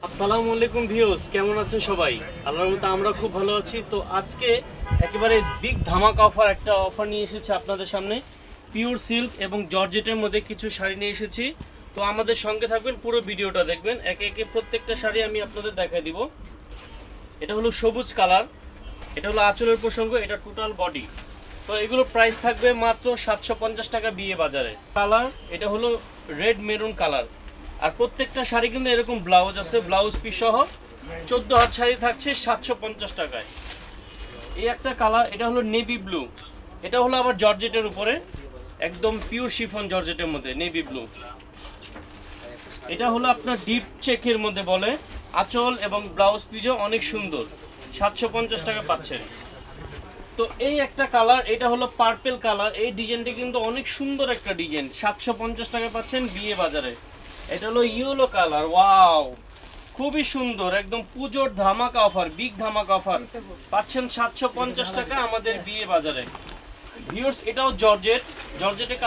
আসসালামু আলাইকুম ভিউয়ার্স, কেমন আছেন সবাই? আল্লাহর মতো আমরা খুব ভালো আছি। তো আজকে একেবারে বিগ ধামাকা একটা অফার নিয়ে এসেছি আপনাদের সামনে। পিওর সিল্ক এবং জর্জেটের মধ্যে কিছু শাড়ি নিয়ে এসেছি। তো আমাদের সঙ্গে থাকবেন, পুরো ভিডিওটা দেখবেন। একে একে প্রত্যেকটা শাড়ি আমি আপনাদের দেখাই দিব। এটা হলো সবুজ কালার, এটা হলো আঁচলের প্রসঙ্গ, এটা টোটাল বডি। তো এগুলো প্রাইস থাকবে মাত্র 750 টাকা বিয়ে বাজারে। কালার এটা হলো রেড মেরুন কালার। আর প্রত্যেকটা শাড়ি কিন্তু এরকম ব্লাউজ আছে, ব্লাউজ পিস সহ 14 হাত শাড়ি থাকছে 750 টাকায়। এই একটা কালার, এটা হলো নেভি ব্লু, এটা হলো আবার জর্জেটের উপরে, একদম পিওর শিফন জর্জেটের মধ্যে নেভি ব্লু। এটা হলো আপনার ডিপ চেকের মধ্যে বলে, আঁচল এবং ব্লাউজ পিসও অনেক সুন্দর, 750 টাকা পাচ্ছেন। তো এই একটা কালার, এটা হলো পার্পল কালার। এই ডিজাইনটি কিন্তু অনেক সুন্দর একটা ডিজাইন, 750 টাকা পাচ্ছেন বিয়ে বাজারে। এটা হলো ইয়েলো কালার, ওয়াও খুবই সুন্দর, একদম পুজোর ধামাকা অফার, বিগ ধামাকা অফার পাচ্ছেন 750 টাকা আমাদের বিয়ে বাজারে। ভিউয়ার্স, এটাও জর্জেটের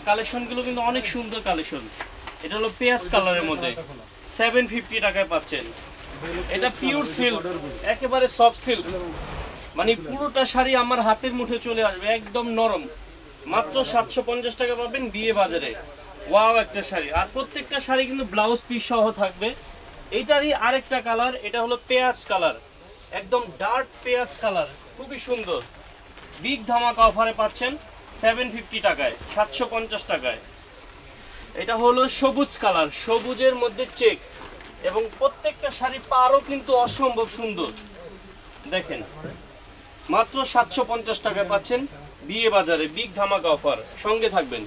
কালেকশনগুলো কিন্তু অনেক সুন্দর কালেকশন। এটা হলো পেঁয়াজ কালারের মধ্যে 750 টাকায় পাচ্ছেন। এটা পিওর সিল্ক, একেবারে সফট সিল্ক, মানে পুরোটা শাড়ি আমার হাতের মুঠে চলে আসবে, একদম নরম। মাত্র 750 টাকা পাবেন বিয়ে বাজারে। ওয়াও একটা শাড়ি, আর প্রত্যেকটা শাড়ি কিন্তু ব্লাউজ পিস সহ থাকবে। এইটারই আরেকটা কালার, এটা হলো পেঁয়াজ কালার, একদম ডার্ক পেঁয়াজ কালার, খুবই সুন্দর। বিগ ধামাকা অফারে পাচ্ছেন 750 টাকায়, 750 টাকায়। এটা হলো সবুজ কালার, সবুজের মধ্যে চেক, এবং প্রত্যেকটা শাড়ি পারও কিন্তু অসম্ভব সুন্দর। দেখেন, মাত্র 750 টাকায় পাচ্ছেন বিয়ে বাজারে, বিগ ধামাকা অফার, সঙ্গে থাকবেন।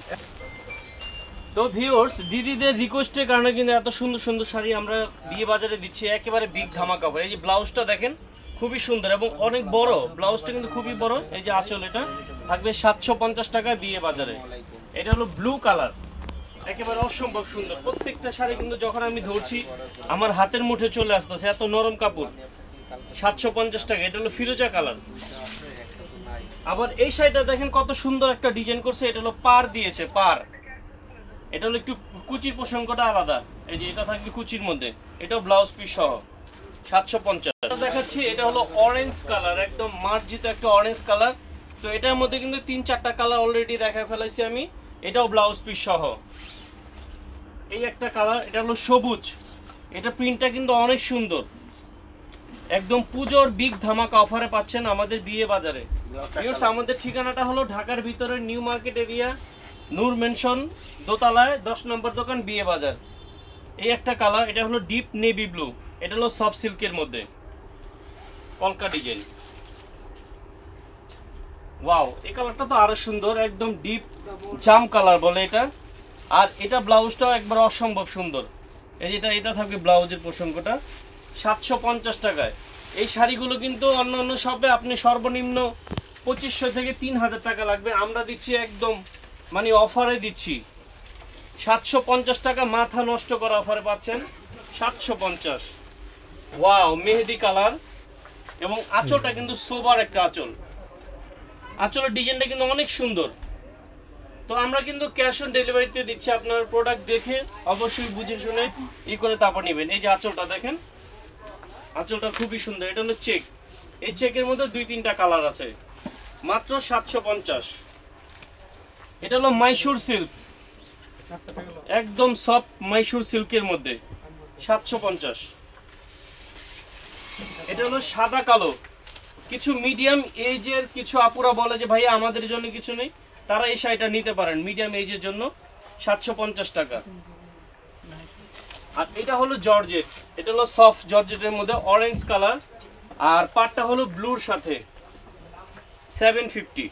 তো ভিউয়ার্স, দিদিদের রিকোয়েস্টের কারণে কিন্তু এত সুন্দর সুন্দর শাড়ি আমরা বিয়ে বাজারে দিচ্ছি, একেবারে বিগ ধামাকা অফার। এই যে ব্লাউজটা দেখেন, খুবই সুন্দর এবং অনেক বড়, ব্লাউজটা কিন্তু খুবই বড়। এই যে আঁচল, এটা থাকবে 750 টাকায় বিয়ে বাজারে। এটা হলো ব্লু কালার, একেবারে অসম্ভব সুন্দর। প্রত্যেকটা শাড়ি কিন্তু যখন আমি ধরছি আমার হাতের মুঠে চলে আসতেছে, এত নরম কাপড়, 750 টাকা। এটা হলো ফিরোজা কালার। আবার এই শাড়িটা দেখেন কত সুন্দর একটা ডিজাইন করছে, এটা হলো পার দিয়েছে, পার। এটা হলো একটু কুচির প্রসঙ্গটা আলাদা, এই যে এটা থাকবে কুচির মধ্যে, এটাও ব্লাউজ পিস সহ 750। দেখাচ্ছি, এটা হলো অরেঞ্জ কালার, একদম মার্জিত একটা অরেঞ্জ কালার। তো এটার মধ্যে কিন্তু 3-4টা কালার অলরেডি দেখা ফেলাইছি আমি, এটাও ব্লাউজ পিস সহ। এই একটা কালার, এটা হলো সবুজ, এটা প্রিন্টটা কিন্তু অনেক সুন্দর, একদম পুজোর বিগ ধামাকা অফারে পাচ্ছেন আমাদের বিয়ে বাজারে। আমাদের ঠিকানাটা হলো ঢাকার ভিতরে নিউ মার্কেট এরিয়া, নূর মেনশন, দোতলায় 10 নম্বর দোকান, বিয়ে বাজার। এই একটা কালার, এটা হলো ডিপ নেভি ব্লু, এটা হলো সফট সিল্কের মধ্যে কলকা ডিজাইন। ওয়াও, এই কালারটা তো আরো সুন্দর, একদম ডিপ জাম কালার বলে এটা। আর এটা ব্লাউজটাও একবার অসম্ভব সুন্দর। এই যেটা, এটা থাকবে ব্লাউজের প্রসঙ্গটা 750 টাকায়। এই শাড়িগুলো কিন্তু অন্য শপে আপনি সর্বনিম্ন 2500 থেকে 3000 টাকা লাগবে, আমরা দিচ্ছি একদম মানে অফারে দিচ্ছি 750 টাকা, মাথা নষ্ট করা অফারে পাচ্ছেন 750। ওয়াও, মেহেদি কালার, এবং আঁচলটা কিন্তু সোবার একটা আঁচল, আঁচলের ডিজাইনটা কিন্তু অনেক সুন্দর। তো আমরা কিন্তু ক্যাশ অন ডেলিভারিতে দিচ্ছি, আপনার প্রোডাক্ট দেখে অবশ্যই বুঝে শুনে করে তারপর নেবেন। এই যে আঁচলটা দেখেন, আঁচলটা খুবই সুন্দর, এটা হলো চেক। এই চেকের মধ্যে 2-3টা কালার আছে, মাত্র 750। এটা হলো মাইসুর সিল্ক, একদম সফট মাইসুর সিল্কের মধ্যে 750। এটা হলো সাদা কালো, কিছু মিডিয়াম এজের কিছু আপুরা বলে যে ভাইয়া আমাদের জন্য কিছু নেই, তারা এই শাড়িটা নিতে পারেন মিডিয়াম এজের জন্য, 750 টাকা। আর এটা হলো জর্জেট, এটা হলো সফট জর্জেটের মধ্যে অরেঞ্জ কালার, আর পাটটা হলো ব্লুর সাথে 750।